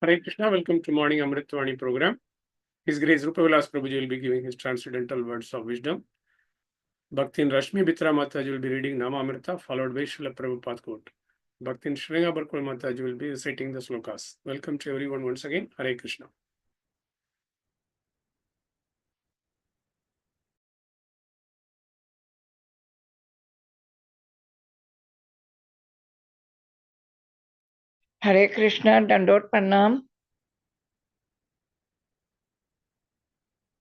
Hare Krishna, welcome to Morning Amrut Vani program. His Grace Rupavilas Prabhuji will be giving his transcendental words of wisdom. Bhaktin Rashmi Bitra Mataji will be reading Namamrita, followed by Srila Prabhupada quote. Bhaktin Shringa Barkul Mataji will be reciting the slokas. Welcome to everyone once again. Hare Krishna. Hare Krishna, Dandot Pranam.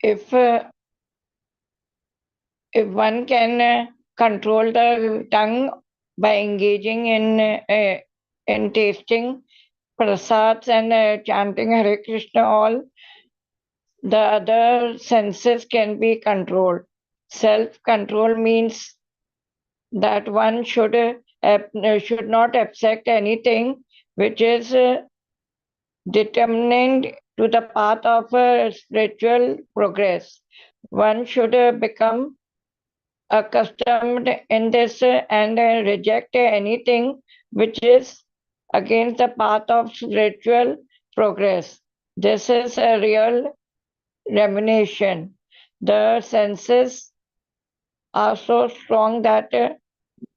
If one can control the tongue by engaging in tasting prasads and chanting Hare Krishna, all the other senses can be controlled. Self-control means that one should not accept anything which is determined to the path of spiritual progress. One should become accustomed in this and reject anything which is against the path of spiritual progress. This is a real remuneration. The senses are so strong that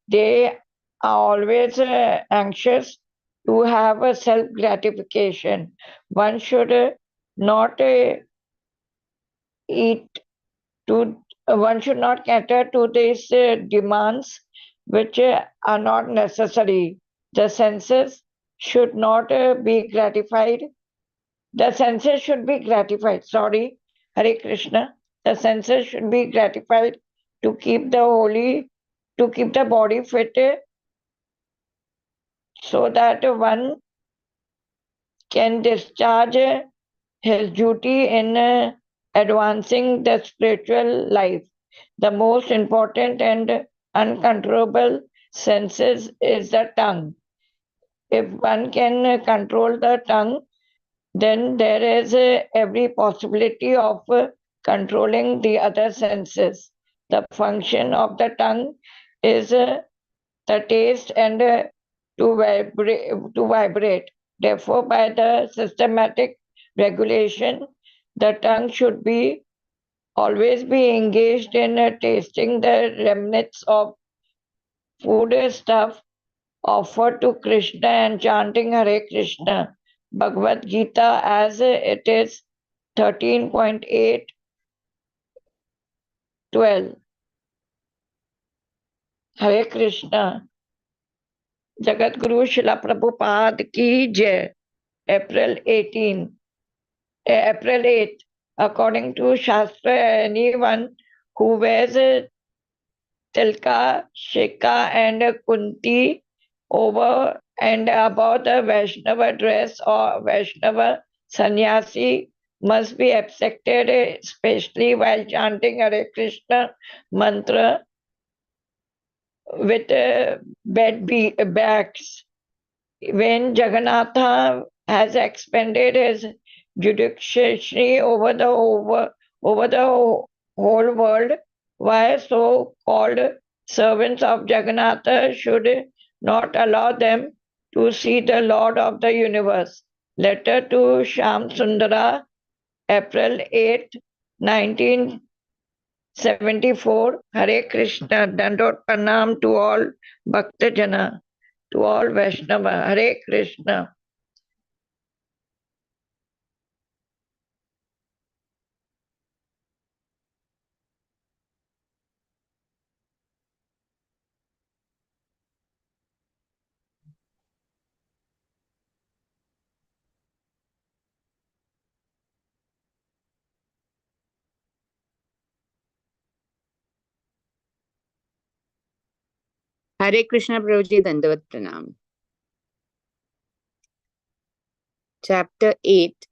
they are always anxious to have a self gratification. One should not eat to one should not cater to these demands which are not necessary. The senses should not be gratified. The senses should be gratified. Sorry, Hare Krishna. The senses should be gratified to keep the body fit, so that one can discharge his duty in advancing the spiritual life. The most important and uncontrollable senses is the tongue. If one can control the tongue, then there is every possibility of controlling the other senses. The function of the tongue is the taste and to vibrate. Therefore, by the systematic regulation, the tongue should be always be engaged in tasting the remnants of food stuff offered to Krishna and chanting Hare Krishna. Bhagavad Gita, as it is 13.8:12. Hare Krishna. Jagat Guru Srila Prabhupada ki jai. April 8th. According to Shastra, anyone who wears tilka, shika, and kunti over and above the Vaishnava dress or Vaishnava sannyasi must be accepted, especially while chanting Hare Krishna mantra with backs. When Jagannatha has expanded his jurisdiction over the whole world, why so-called servants of Jagannatha should not allow them to see the Lord of the universe? Letter to Sham Sundara, April 8, 1974. Hare Krishna. Dandot Pranam to all Bhaktajana, to all Vaishnava. Hare Krishna. Hare Krishna Prabhuji, Dandavat Pranam. Chapter 8.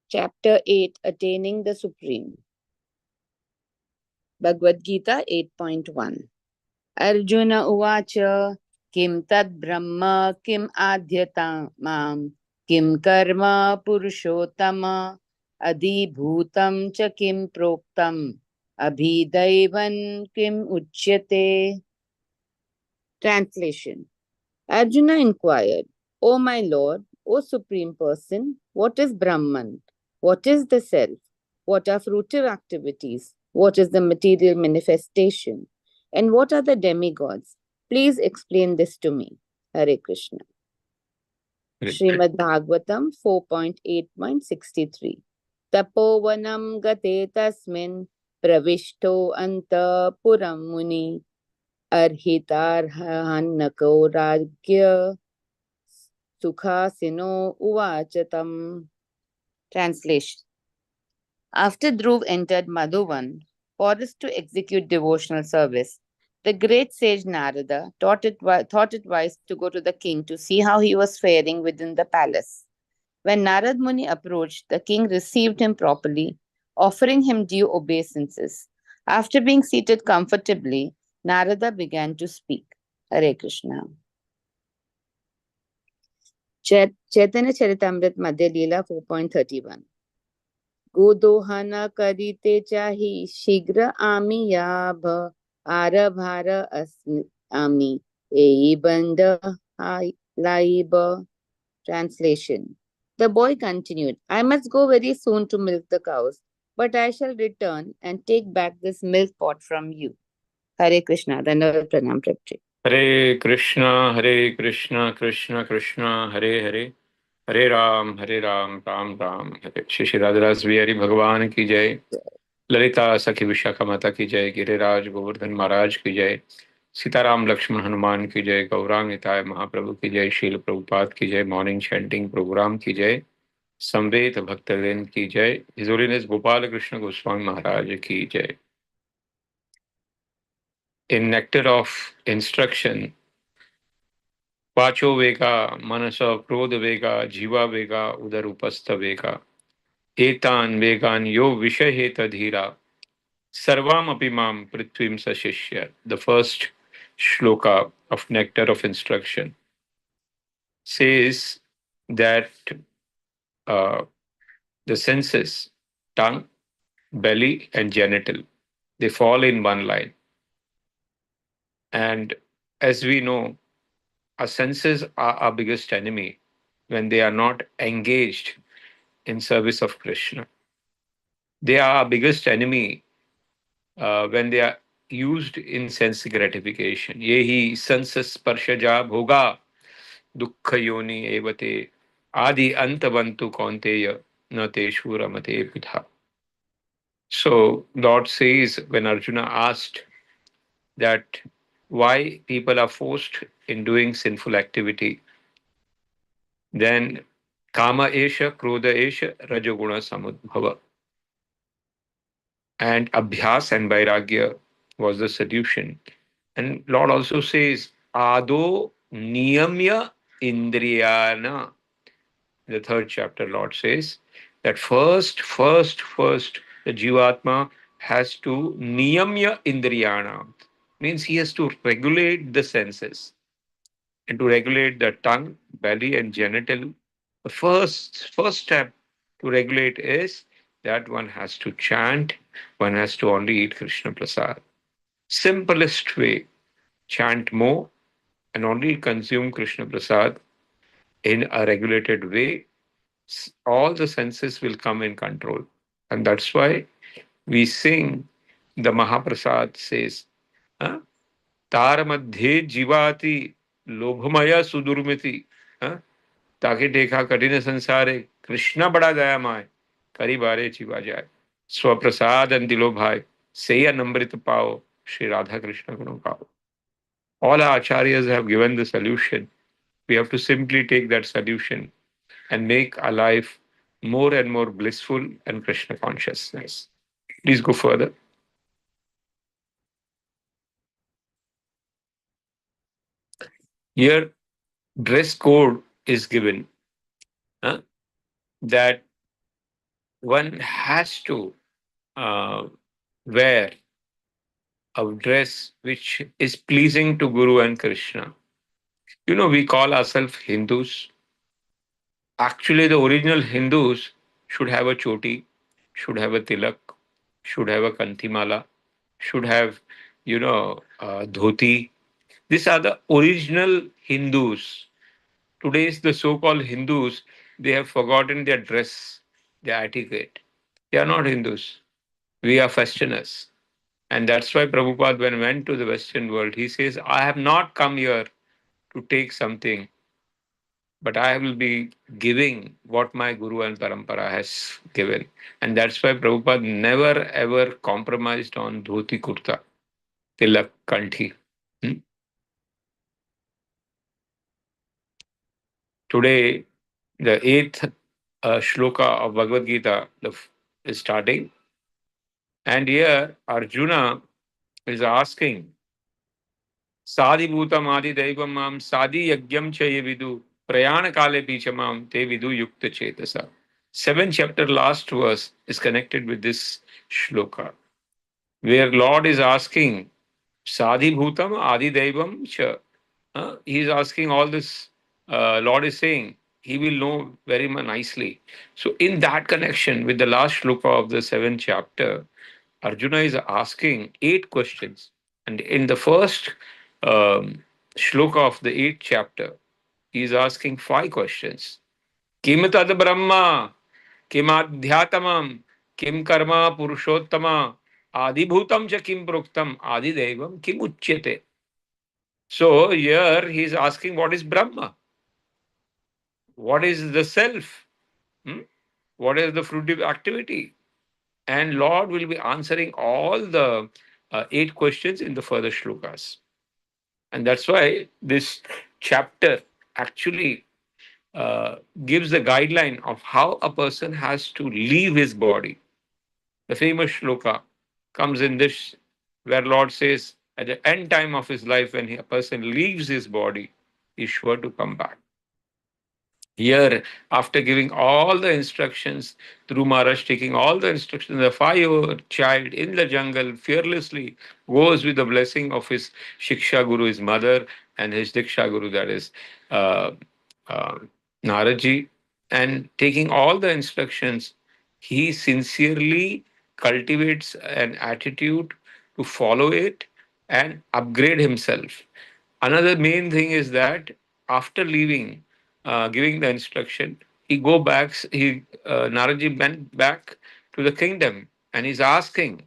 Chapter 8. Attaining the Supreme. Bhagavad Gita 8.1. Arjuna Uvacha Kim tad brahma, kim adhyatamam, kim karma purushottama, adhibhutam cha kim proktam, abhidaivan kim uchyate. Translation. Arjuna inquired, O my Lord, O Supreme Person, what is Brahman? What is the Self? What are fruitive activities? What is the material manifestation? And what are the demigods? Please explain this to me. Hare Krishna. Srimad Bhagavatam 4.8.63. Tapovanam gate tasmin pravishto anta puram muni arhitarhanako ragya sukhasino uvachatam. Translation. After Dhruv entered Madhuvan, forest to execute devotional service, the great sage Narada thought it wise to go to the king to see how he was faring within the palace. When Narad Muni approached, the king received him properly, offering him due obeisances. After being seated comfortably, Narada began to speak. Hare Krishna. Chaitanya Charitamrit Madhya Leela 4.31. गोदोहन करिते चाही शीघ्र आमी याभ are भार आमी एई बंद लाइब. Translation. The boy continued, I must go very soon to milk the cows, but I shall return and take back this milk pot from you. Hare Krishna. Dandavat Pranam Prabhuji. Hare Krishna, Krishna Krishna, Hare Hare, Hare Ram, Ram Ram, Hare. Shri Radharas Bihari Bhagwan ki jai, Lalita सखी विशाखा माता की जय, गिरिराज गोवर्धन महाराज की जय, सीताराम लक्ष्मण हनुमान की जय, गौरांग निताय महाप्रभु की जय, शील प्रभुपाद की जय, मॉर्निंग चैंटिंग प्रोग्राम की जय, संवेद भक्तजन की जय, हिज होलीनेस गोपाल कृष्ण गोस्वामी महाराज की जय. In nectar of instruction, वाचो वेगा मनस क्रोध वेगा जीवा वेगा उदर उपस्थ वेगा एतान वेगान यो विषय हेत धीरा सर्वाम अपimam prithvim sashishya. The first shloka of nectar of instruction says that the senses, tongue, belly and genital, they fall in one line. And as we know, our senses are our biggest enemy when they are not engaged in service of Krishna. They are our biggest enemy when they are used in sense gratification. Yehi senses sparshaja bhoga dukkha yoni evate adi antavantu kaunteya na teshu ramate pitha. So Lord says, when Arjuna asked that why people are forced in doing sinful activity, then kama esha, krodha esha, rajoguna samudbhava. And abhyas and vairagya was the solution. And Lord also says, ado niyamya indriyana. The third chapter, Lord says that first, the Jivatma has to niyamya indriyana. Means he has to regulate the senses. And to regulate the tongue, belly, and genital, the first step to regulate is that one has to chant, one has to only eat Krishna Prasad. Simplest way, chant more and only consume Krishna Prasad in a regulated way. All the senses will come in control. And that's why we sing the Mahaprasad says, huh? तार मध्ये जीवाति लोभमय सुदुर्मिति ताकि देखा कठिन संसारे कृष्ण बड़ा दयामय करी बारे जीवा जाए स्वप्रसाद दिलो भाई से अनमृत पाओ श्री राधा कृष्ण गुण पाओ. All our acharyas have given the solution. We have to simply take that solution and make our life more and more blissful and Krishna consciousness. Please go further. Here, dress code is given that one has to wear a dress which is pleasing to Guru and Krishna. We call ourselves Hindus. Actually, the original Hindus should have a choti, should have a tilak, should have a kantimala, should have, dhoti. These are the original Hindus. Today's the so-called Hindus, they have forgotten their dress, their etiquette. They are not Hindus. We are Westerners. And that's why Prabhupada, when he went to the Western world, he says, I have not come here to take something, but I will be giving what my Guru and Parampara has given. And that's why Prabhupada never ever compromised on dhoti kurta, tilak, kanthi. Hmm? Today, the eighth shloka of Bhagavad Gita is starting. And here Arjuna is asking, Sadi bhutam adi daivam mam sadi yagyam cha ye vidu prayana kale picha mam te vidu yukta chetasa. Seventh chapter last verse is connected with this shloka, where Lord is asking, Sadi bhutam adi daivam cha. He is asking all this. Lord is saying he will know very much nicely. So, in that connection with the last shloka of the seventh chapter, Arjuna is asking 8 questions. And in the first shloka of the 8th chapter, he is asking 5 questions. Kim tad brahma, kim adhyatamam, kim karma purushottama, adibhutam cha kim proktam, adidevam kim uchyate. So here he is asking what is Brahma? What is the self? Hmm? What is the fruitive activity? And Lord will be answering all the 8 questions in the further shlokas. And that's why this chapter actually gives the guideline of how a person has to leave his body. The famous shloka comes in this, where Lord says, at the end time of his life, when a person leaves his body, he's sure to come back. Here, after giving all the instructions, through Maharaj taking all the instructions, the 5-year-old child in the jungle fearlessly goes with the blessing of his Shiksha Guru, his mother, and his Diksha Guru, that is uh, uh, Naraji. And taking all the instructions, he sincerely cultivates an attitude to follow it and upgrade himself. Another main thing is that after leaving, giving the instruction, he go back. Naraji went back to the kingdom, and he's asking.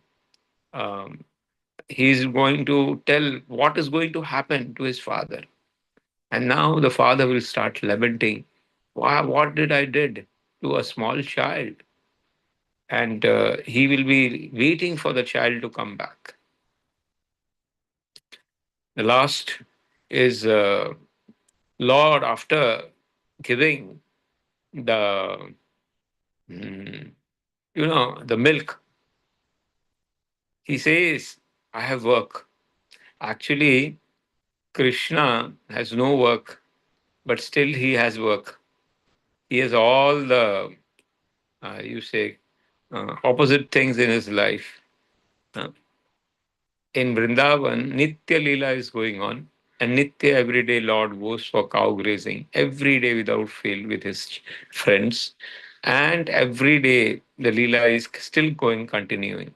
Um, he's going to tell what is going to happen to his father, and now the father will start lamenting. Why? What did I did to a small child? And he will be waiting for the child to come back. The last is Lord, after giving the the milk, he says, I have work. Actually, Krishna has no work, but still he has work. He has all the opposite things in his life. Uh, in Vrindavan, Nitya Leela is going on, and Nitya everyday Lord goes for cow grazing every day without fail with his friends, and every day the Leela is still going, continuing.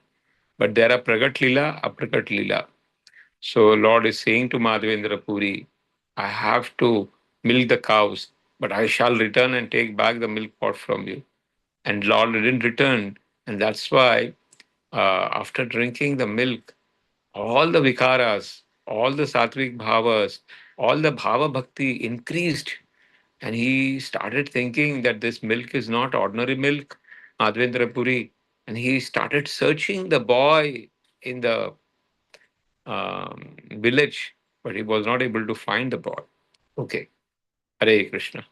But there are Pragat Leela, Aprakat Leela. So Lord is saying to Madhavendra Puri, I have to milk the cows, but I shall return and take back the milk pot from you. And Lord didn't return. And that's why after drinking the milk, all the vikaras, all the sattvic bhavas, all the bhava bhakti increased. And he started thinking that this milk is not ordinary milk, Madhavendra Puri. And he started searching the boy in the village, but he was not able to find the boy. Okay. Hare Krishna.